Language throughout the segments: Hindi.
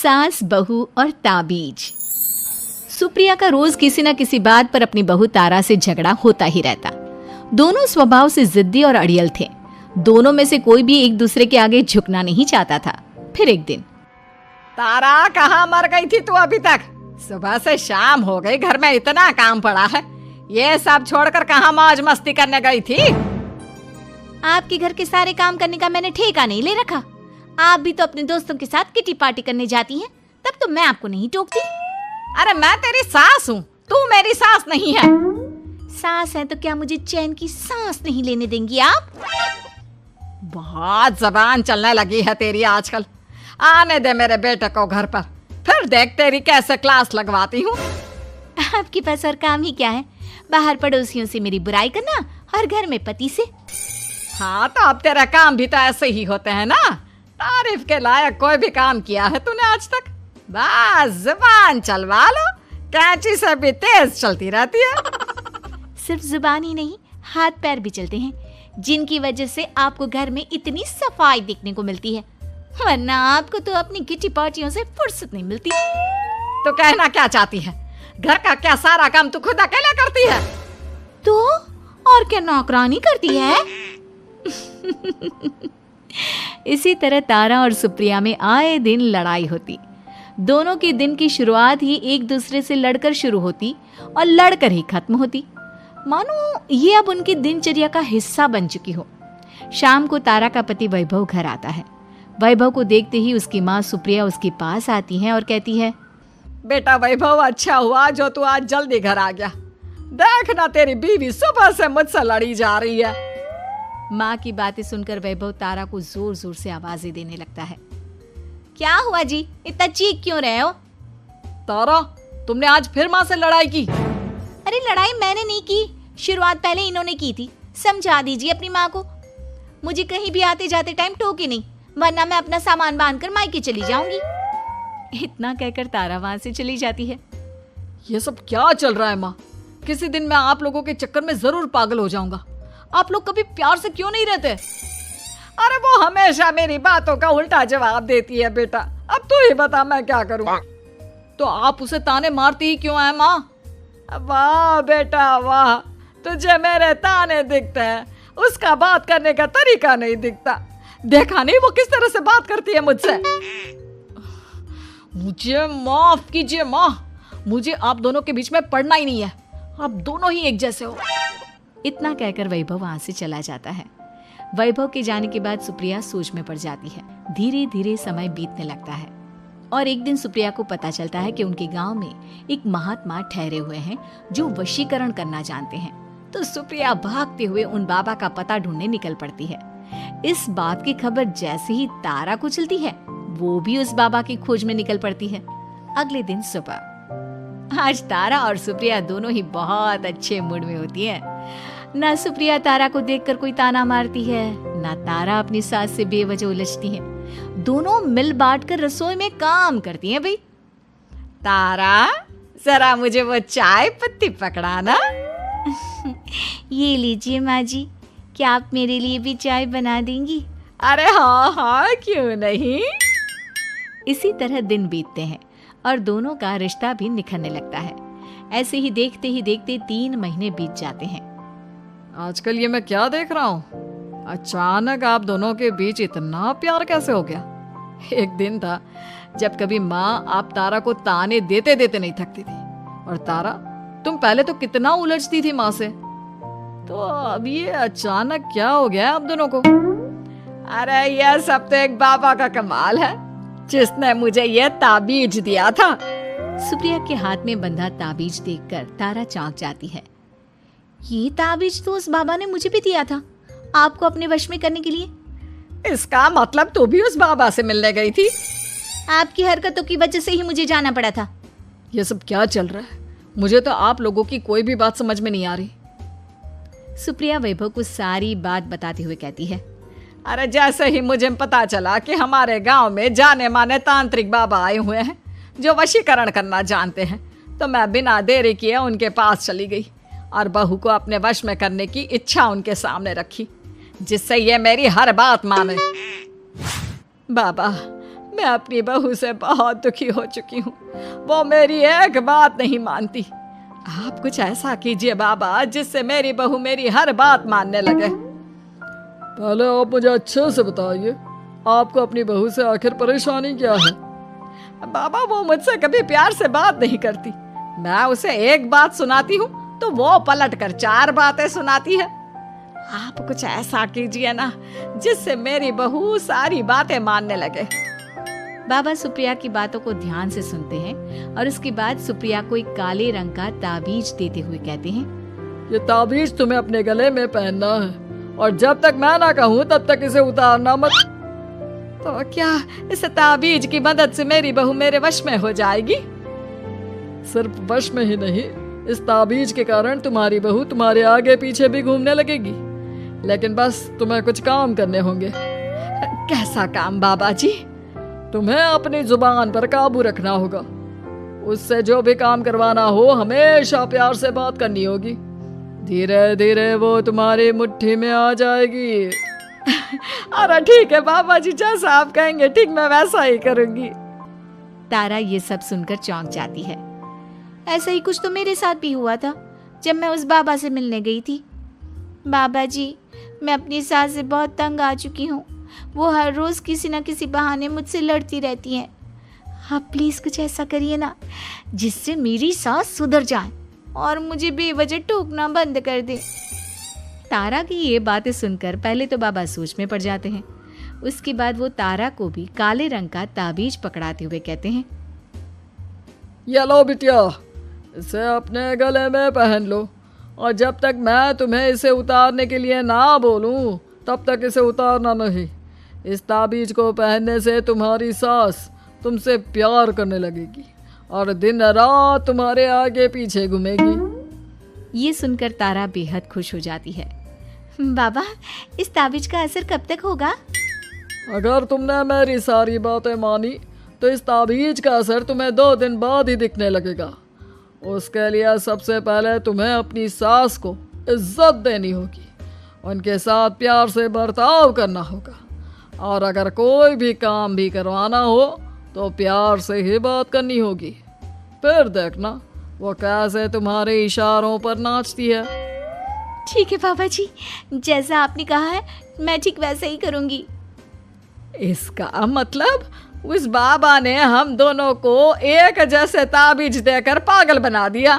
सास, बहू और ताबीज। सुप्रिया का रोज किसी न किसी बात पर अपनी बहू तारा से झगड़ा होता ही रहता। दोनों स्वभाव से जिद्दी और अड़ियल थे। दोनों में से कोई भी एक दूसरे के आगे झुकना नहीं चाहता था। फिर एक दिन, तारा कहाँ मर गई थी तू अभी तक? सुबह से शाम हो गई, घर में इतना काम पड़ा है, ये सब छोड़कर कहाँ मौज मस्ती करने गई थी? आपके घर के सारे काम करने का मैंने ठेका नहीं ले रखा। आप भी तो अपने दोस्तों के साथ किटी पार्टी करने जाती हैं, तब तो मैं आपको नहीं टोकती। अरे मैं तेरी सास हूँ, तू मेरी सास नहीं है। सास है तो क्या मुझे चैन की सांस नहीं लेने देंगी आप? बहुत जबान चलने लगी है तेरी आजकल। आने दे मेरे बेटे को घर पर, फिर देख तेरी कैसे क्लास लगवाती हूँ। आपके पास और काम ही क्या है? बाहर पड़ोसियों से मेरी बुराई करना और घर में पति से। हाँ तो अब तेरा काम भी तो ऐसे ही होते हैं ना। तारीफ के लायक कोई भी काम किया है तूने आज तक? बस जुबान चलवा लो, कैंची से भी तेज चलती रहती है। सिर्फ जुबान ही नहीं, हाथ पैर भी चलते हैं, जिनकी वजह से आपको घर में इतनी सफाई देखने को मिलती है, वरना आपको तो अपनी किटी पार्टियों से फुर्सत नहीं मिलती। तो कहना क्या चाहती है? घर का क्या सारा काम तू खुद अकेले करती है? तो और क्या नौकरानी करती है? इसी तरह तारा और सुप्रिया में आए दिन लड़ाई होती। दोनों के दिन की शुरुआत ही एक दूसरे से लड़कर शुरू होती और लड़कर ही खत्म होती, मानो ये अब उनकी दिनचर्या का हिस्सा बन चुकी हो। शाम को तारा का पति वैभव घर आता है। वैभव को देखते ही उसकी माँ सुप्रिया उसके पास आती है और कहती है, बेटा वैभव, अच्छा हुआ जो तू आज जल्दी घर आ गया। देखना तेरी बीवी सुबह से मुझसे लड़ी जा रही है। माँ की बातें सुनकर वैभव तारा को जोर जोर से आवाजें देने लगता है। क्या हुआ जी, इतना चीख क्यों रहे हो? तारा, तुमने आज फिर माँ से लड़ाई की? अरे लड़ाई मैंने नहीं की, शुरुआत पहले इन्होंने की थी। समझा दीजिए अपनी माँ को। मुझे कहीं भी आते जाते टाइम टोके नहीं, वरना मैं अपना सामान बांधकर मायके चली जाऊंगी। इतना कहकर तारा वहां से चली जाती है। ये सब क्या चल रहा है माँ? किसी दिन मैं आप लोगों के चक्कर में जरूर पागल हो जाऊंगा। आप लोग कभी प्यार से क्यों नहीं रहते? अरे वो हमेशा मेरी बातों का उल्टा जवाब देती है बेटा। अब तू ही बता मैं क्या करूं? तो आप उसे ताने मारती ही क्यों है माँ? वाह बेटा वाह, तुझे मेरे ताने दिखते हैं, उसका बात करने का तरीका नहीं दिखता। देखा नहीं वो किस तरह से बात करती है मुझसे? मुझे माफ कीजिए माँ, मुझे आप दोनों के बीच में पड़ना ही नहीं है। आप दोनों ही एक जैसे हो। इतना कहकर वैभव वहां से चला जाता है। वैभव के जाने के बाद सुप्रिया सोच में पड़ जाती है। धीरे धीरे समय बीतने लगता है और एक दिन सुप्रिया को पता चलता है कि उनके गांव में एक महात्मा ठहरे हुए हैं जो वशीकरण करना जानते हैं। तो सुप्रिया भागते हुए उन बाबा का पता ढूंढने निकल पड़ती है। इस बात की खबर जैसे ही तारा को चलती है, वो भी उस बाबा की खोज में निकल पड़ती है। अगले दिन सुबह, आज तारा और सुप्रिया दोनों ही बहुत अच्छे मूड में होती है। ना सुप्रिया तारा को देखकर कोई ताना मारती है, ना तारा अपनी सास से बेवजह उलझती है। दोनों मिल बांट कर रसोई में काम करती हैं। भाई तारा, जरा मुझे वो चाय पत्ती पकड़ाना। ये लीजिए माँ जी, क्या आप मेरे लिए भी चाय बना देंगी? अरे हाँ हाँ, क्यों नहीं। इसी तरह दिन बीतते हैं और दोनों का रिश्ता भी निखरने लगता है। ऐसे ही देखते 3 महीने बीत जाते हैं। आजकल ये मैं क्या देख रहा हूँ? अचानक आप दोनों के बीच इतना प्यार कैसे हो गया? एक दिन था जब कभी माँ आप तारा को ताने देते देते नहीं थकती थी, और तारा, तुम पहले तो कितना उलझती थी माँ से, तो अब ये अचानक क्या हो गया आप दोनों को? अरे यह सब तो एक बाबा का कमाल है, जिसने मुझे ये ताबीज दिया था। सुप्रिया के हाथ में बंधा ताबीज देखकर तारा चौंक जाती है। ये ताबीज तो उस बाबा ने मुझे भी दिया था, आपको अपने वश में करने के लिए। इसका मतलब तू भी उस बाबा से मिलने गई थी? आपकी हरकतों की वजह से ही मुझे जाना पड़ा था। ये सब क्या चल रहा है? मुझे तो आप लोगों की कोई भी बात समझ में नहीं आ रही। सुप्रिया वैभव को सारी बात बताते हुए कहती है, अरे जैसे ही मुझे पता चला कि हमारे गांव में जाने माने तांत्रिक बाबा आए हुए हैं जो वशीकरण करना जानते हैं, तो मैं बिना देरी किए उनके पास चली गई और बहू को अपने वश में करने की इच्छा उनके सामने रखी, जिससे ये मेरी हर बात माने। बाबा, मैं अपनी बहू से बहुत दुखी हो चुकी हूँ। वो मेरी एक बात नहीं मानती। आप कुछ ऐसा कीजिए बाबा जिससे मेरी बहू मेरी हर बात मानने लगे। पहले आप मुझे अच्छे से बताइए, आपको अपनी बहू से आखिर परेशानी क्या है? बाबा वो मुझसे कभी प्यार से बात नहीं करती। मैं उसे एक बात सुनाती हूँ तो वो पलट कर 4 बातें सुनाती है। आप कुछ ऐसा कीजिए ना जिससे मेरी बहू सारी बातें मानने लगे। बाबा सुप्रिया की बातों को ध्यान से सुनते हैं और उसके बाद सुप्रिया को एक काले रंग का ताबीज देते हुए कहते हैं, ये ताबीज तुम्हें अपने गले में पहनना है और जब तक मैं ना कहूँ तब तक इसे उतारना मत। तो क्या इस ताबीज की मदद से मेरी बहू मेरे वश में हो जाएगी? सिर्फ वश में ही नहीं, इस ताबीज के कारण तुम्हारी बहू तुम्हारे आगे पीछे भी घूमने लगेगी। लेकिन बस तुम्हें कुछ काम करने होंगे। कैसा काम बाबा जी? तुम्हें अपनी जुबान पर काबू रखना होगा। उससे जो भी काम करवाना हो हमेशा प्यार से बात करनी होगी। धीरे धीरे वो तुम्हारी मुट्ठी में आ जाएगी। अरे ठीक है बाबा जी, जैसा आप कहेंगे ठीक मैं वैसा ही करूंगी। तारा ये सब सुनकर चौंक जाती है। ऐसा ही कुछ तो मेरे साथ भी हुआ था जब मैं उस बाबा से मिलने गई थी। बाबा जी, मैं अपनी सास से बहुत तंग आ चुकी हूँ। वो हर रोज किसी न किसी बहाने मुझसे लड़ती रहती हैं। आप प्लीज कुछ ऐसा करिए ना जिससे मेरी सास सुधर जाए और मुझे बेवजह टोकना बंद कर दे। तारा की ये बातें सुनकर पहले तो बाबा सोच में पड़ जाते हैं। उसके बाद वो तारा को भी काले रंग का ताबीज पकड़ाते हुए कहते हैं, ये लो बिटिया, इसे अपने गले में पहन लो और जब तक मैं तुम्हें इसे उतारने के लिए ना बोलूं तब तक इसे उतारना नहीं। इस ताबीज को पहनने से तुम्हारी सास तुमसे प्यार करने लगेगी और दिन रात तुम्हारे आगे पीछे घूमेगी। ये सुनकर तारा बेहद खुश हो जाती है। बाबा, इस ताबीज का असर कब तक होगा? अगर तुमने मेरी सारी बातें मानी तो इस ताबीज का असर तुम्हें 2 दिन बाद ही दिखने लगेगा। उसके लिए सबसे पहले तुम्हें अपनी सास को इज्जत देनी होगी, उनके साथ प्यार से बर्ताव करना होगा और अगर कोई भी काम भी करवाना हो तो प्यार से ही बात करनी होगी। फिर देखना वो कैसे तुम्हारे इशारों पर नाचती है। ठीक है बाबा जी, जैसा आपने कहा है मैं ठीक वैसे ही करूंगी। इसका मतलब उस बाबा ने हम दोनों को एक जैसे ताबीज देकर पागल बना दिया।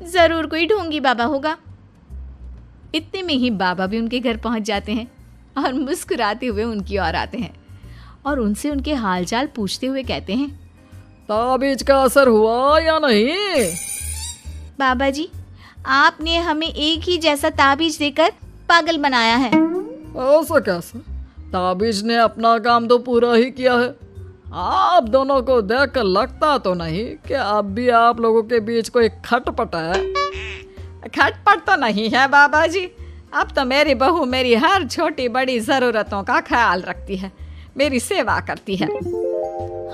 जरूर कोई ढोंगी बाबा होगा। इतने में ही बाबा भी उनके घर पहुंच जाते हैं और मुस्कुराते हुए उनकी ओर आते हैं और उनसे उनके हालचाल पूछते हुए कहते हैं, ताबीज का असर हुआ या नहीं? बाबा जी, आपने हमें एक ही जैसा ताबीज देकर पागल बनाया है। ऐसा कैसे? ताबीज ने अपना काम तो पूरा ही किया है। आप दोनों को देखकर लगता तो नहीं कि अब भी आप लोगों के बीच कोई खटपट है। खटपट तो नहीं है बाबा जी। अब तो मेरी बहू मेरी हर छोटी बड़ी जरूरतों का ख्याल रखती है, मेरी सेवा करती है।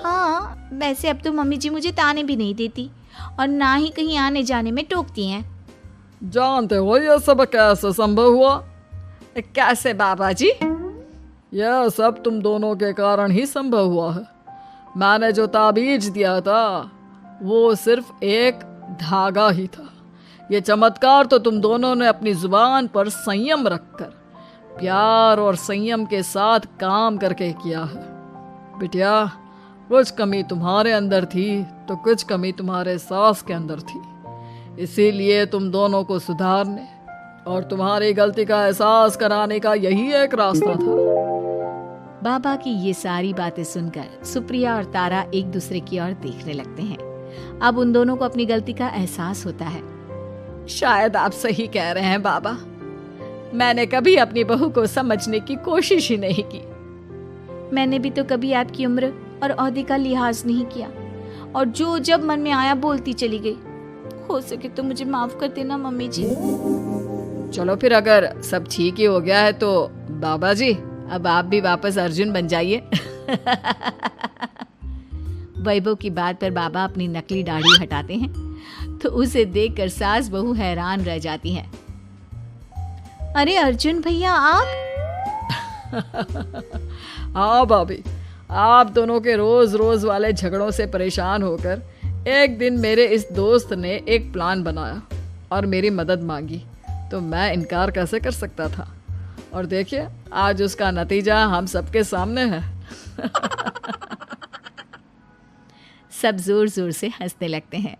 हाँ, वैसे अब तो मम्मी जी मुझे ताने भी नहीं देती और ना ही कहीं आने जाने में टोकती हैं। जानते हो यह सब कैसे संभव हुआ? कैसे बाबा जी? यह सब तुम दोनों के कारण ही संभव हुआ है। मैंने जो ताबीज दिया था वो सिर्फ एक धागा ही था। ये चमत्कार तो तुम दोनों ने अपनी जुबान पर संयम रखकर प्यार और संयम के साथ काम करके किया है। बिटिया, कुछ कमी तुम्हारे अंदर थी तो कुछ कमी तुम्हारे सास के अंदर थी। इसीलिए तुम दोनों को सुधारने और तुम्हारी गलती का एहसास कराने का यही एक रास्ता था। बाबा की ये सारी बातें सुनकर सुप्रिया और तारा एक दूसरे की ओर देखने लगते हैं। अब उन दोनों को अपनी गलती का एहसास होता है। शायद आप सही कह रहे हैं बाबा। मैंने कभी अपनी बहू को समझने की कोशिश ही नहीं की। मैंने भी तो कभी आपकी उम्र और ओहदे का लिहाज नहीं किया और जो जब मन में आया बोलती चली गई। हो सके तो मुझे माफ कर देना मम्मी जी। चलो फिर, अगर सब ठीक ही हो गया है तो बाबा जी अब आप भी वापस अर्जुन बन जाइए। वैभव की बात पर बाबा अपनी नकली दाढ़ी हटाते हैं तो उसे देखकर सास बहू हैरान रह जाती हैं। अरे अर्जुन भैया, आप? हाँ भाभी, आप दोनों के रोज रोज वाले झगड़ों से परेशान होकर एक दिन मेरे इस दोस्त ने एक प्लान बनाया और मेरी मदद मांगी, तो मैं इनकार कैसे कर सकता था। और देखिए आज उसका नतीजा हम सबके सामने है। सब जोर जोर से हंसने लगते हैं।